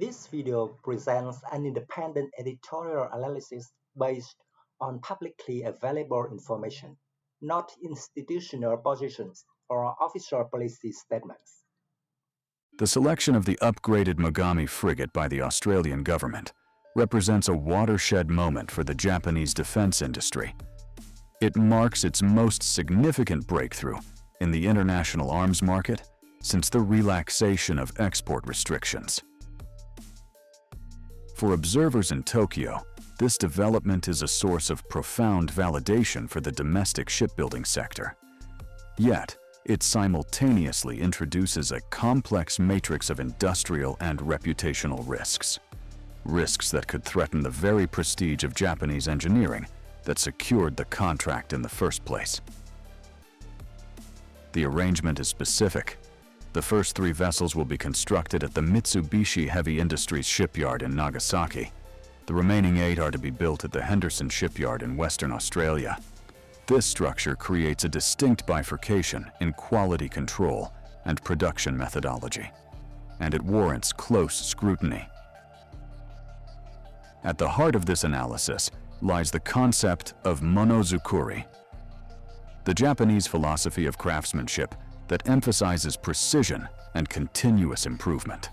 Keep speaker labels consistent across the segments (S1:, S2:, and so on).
S1: This video presents an independent editorial analysis based on publicly available information, not institutional positions or official policy statements.
S2: The selection of the upgraded Mogami frigate by the Australian government represents a watershed moment for the Japanese defense industry. It marks its most significant breakthrough in the international arms market since the relaxation of export restrictions. For observers in Tokyo, this development is a source of profound validation for the domestic shipbuilding sector. Yet, it simultaneously introduces a complex matrix of industrial and reputational risks. Risks that could threaten the very prestige of Japanese engineering that secured the contract in the first place. The arrangement is specific. The first 3 vessels will be constructed at the Mitsubishi Heavy Industries shipyard in Nagasaki. The remaining 8 are to be built at the Henderson shipyard in Western Australia. This structure creates a distinct bifurcation in quality control and production methodology, and it warrants close scrutiny. At the heart of this analysis lies the concept of Mono Zukuri, the Japanese philosophy of craftsmanship that emphasizes precision and continuous improvement.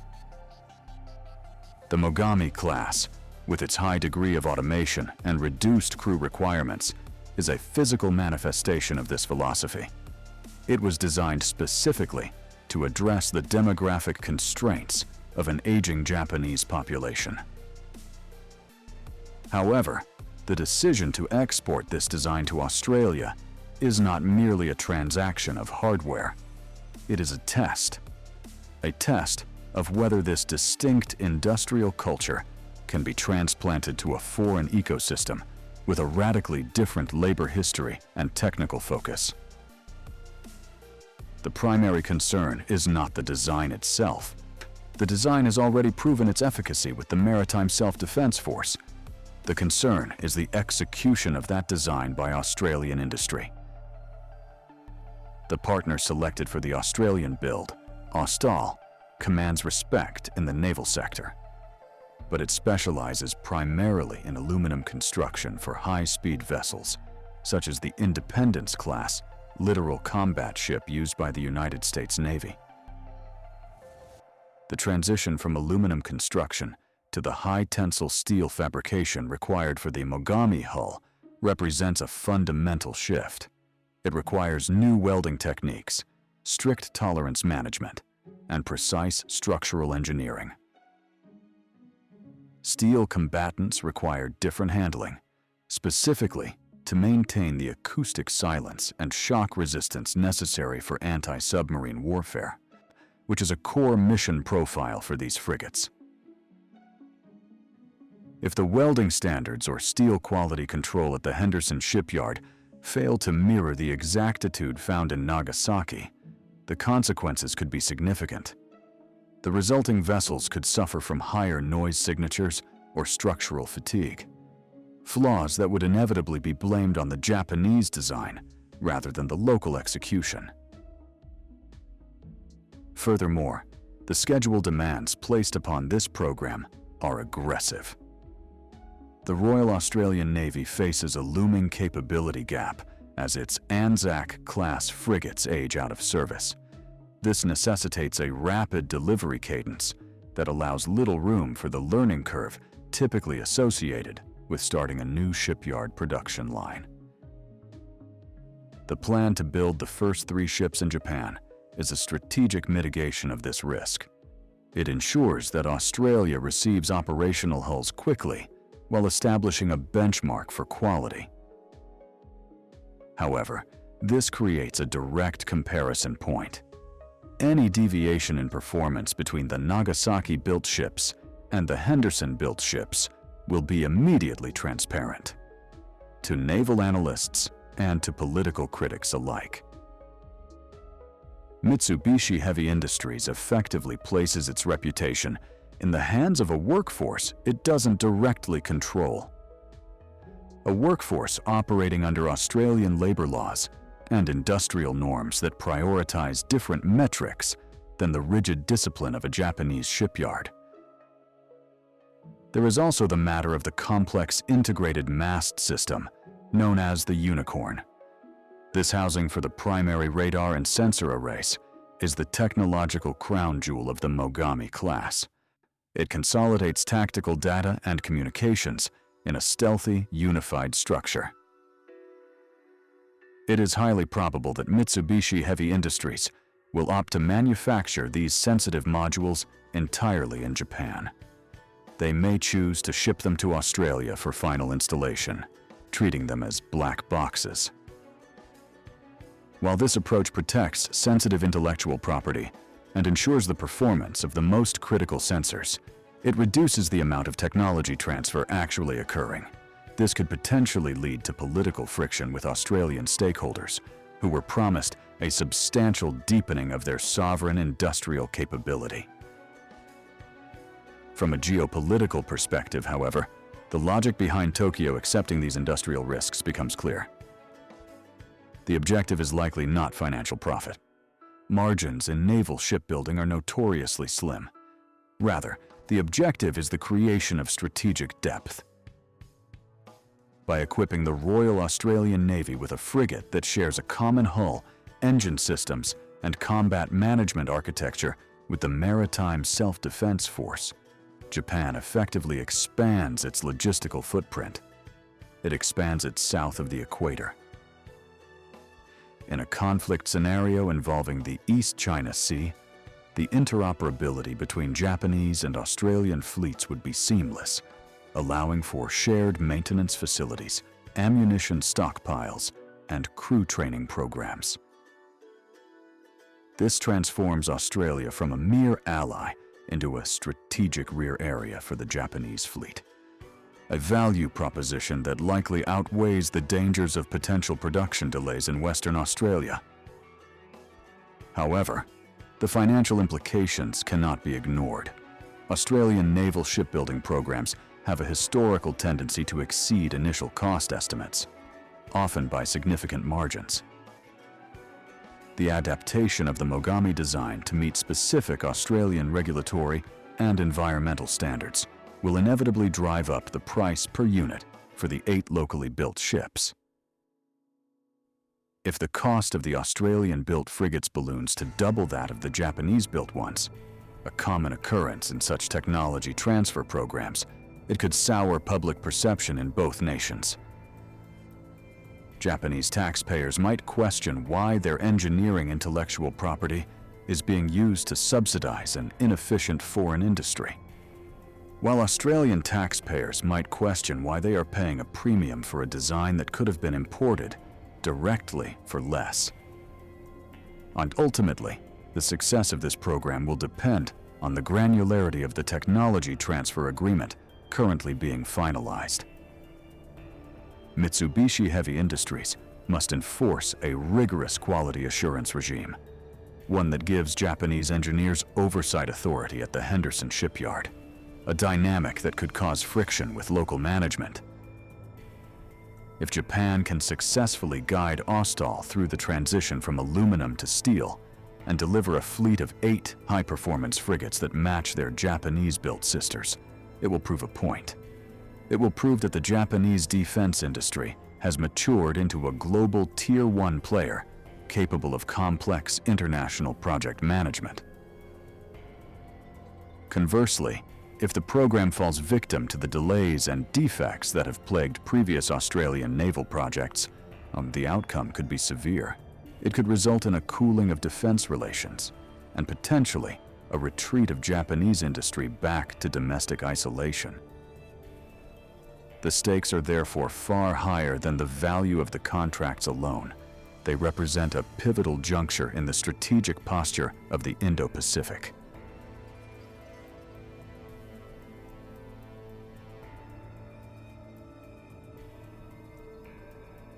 S2: The Mogami-class, with its high degree of automation and reduced crew requirements, is a physical manifestation of this philosophy. It was designed specifically to address the demographic constraints of an aging Japanese population. However, the decision to export this design to Australia is not merely a transaction of hardware. It is a test of whether this distinct industrial culture can be transplanted to a foreign ecosystem with a radically different labor history and technical focus. The primary concern is not the design itself. The design has already proven its efficacy with the Maritime Self-Defense Force. The concern is the execution of that design by Australian industry. The partner selected for the Australian build, Austal, commands respect in the naval sector, but it specializes primarily in aluminum construction for high-speed vessels, such as the Independence-class littoral combat ship used by the United States Navy. The transition from aluminum construction to the high-tensile steel fabrication required for the Mogami hull represents a fundamental shift. It requires new welding techniques, strict tolerance management, and precise structural engineering. Steel combatants require different handling, specifically to maintain the acoustic silence and shock resistance necessary for anti-submarine warfare, which is a core mission profile for these frigates. If the welding standards or steel quality control at the Henderson shipyard fail to mirror the exactitude found in Nagasaki, the consequences could be significant. The resulting vessels could suffer from higher noise signatures or structural fatigue, flaws that would inevitably be blamed on the Japanese design rather than the local execution. Furthermore, the schedule demands placed upon this program are aggressive. The Royal Australian Navy faces a looming capability gap as its Anzac-class frigates age out of service. This necessitates a rapid delivery cadence that allows little room for the learning curve typically associated with starting a new shipyard production line. The plan to build the first 3 ships in Japan is a strategic mitigation of this risk. It ensures that Australia receives operational hulls quickly while establishing a benchmark for quality. However, this creates a direct comparison point. Any deviation in performance between the Nagasaki-built ships and the Henderson-built ships will be immediately transparent to naval analysts and to political critics alike. Mitsubishi Heavy Industries effectively places its reputation in the hands of a workforce it doesn't directly control. A workforce operating under Australian labor laws and industrial norms that prioritize different metrics than the rigid discipline of a Japanese shipyard. There is also the matter of the complex integrated mast system, known as the Unicorn. This housing for the primary radar and sensor arrays is the technological crown jewel of the Mogami-class. It consolidates tactical data and communications in a stealthy, unified structure. It is highly probable that Mitsubishi Heavy Industries will opt to manufacture these sensitive modules entirely in Japan. They may choose to ship them to Australia for final installation, treating them as black boxes. While this approach protects sensitive intellectual property and ensures the performance of the most critical sensors, it reduces the amount of technology transfer actually occurring. This could potentially lead to political friction with Australian stakeholders, who were promised a substantial deepening of their sovereign industrial capability. From a geopolitical perspective, however, the logic behind Tokyo accepting these industrial risks becomes clear. The objective is likely not financial profit. Margins in naval shipbuilding are notoriously slim. Rather, the objective is the creation of strategic depth. By equipping the Royal Australian Navy with a frigate that shares a common hull, engine systems, and combat management architecture with the Maritime Self-Defense Force, Japan effectively expands its logistical footprint. It expands it south of the equator. In a conflict scenario involving the East China Sea, the interoperability between Japanese and Australian fleets would be seamless, allowing for shared maintenance facilities, ammunition stockpiles, and crew training programs. This transforms Australia from a mere ally into a strategic rear area for the Japanese fleet. A value proposition that likely outweighs the dangers of potential production delays in Western Australia. However, the financial implications cannot be ignored. Australian naval shipbuilding programs have a historical tendency to exceed initial cost estimates, often by significant margins. The adaptation of the Mogami design to meet specific Australian regulatory and environmental standards will inevitably drive up the price per unit for the 8 locally built ships. If the cost of the Australian-built frigates balloons to double that of the Japanese-built ones, a common occurrence in such technology transfer programs, it could sour public perception in both nations. Japanese taxpayers might question why their engineering intellectual property is being used to subsidize an inefficient foreign industry, while Australian taxpayers might question why they are paying a premium for a design that could have been imported directly for less. And ultimately, the success of this program will depend on the granularity of the technology transfer agreement currently being finalized. Mitsubishi Heavy Industries must enforce a rigorous quality assurance regime, one that gives Japanese engineers oversight authority at the Henderson shipyard, a dynamic that could cause friction with local management. If Japan can successfully guide Austal through the transition from aluminum to steel and deliver a fleet of 8 high-performance frigates that match their Japanese-built sisters, it will prove a point. It will prove that the Japanese defense industry has matured into a global Tier 1 player capable of complex international project management. Conversely, if the program falls victim to the delays and defects that have plagued previous Australian naval projects, the outcome could be severe. It could result in a cooling of defense relations and potentially a retreat of Japanese industry back to domestic isolation. The stakes are therefore far higher than the value of the contracts alone. They represent a pivotal juncture in the strategic posture of the Indo-Pacific.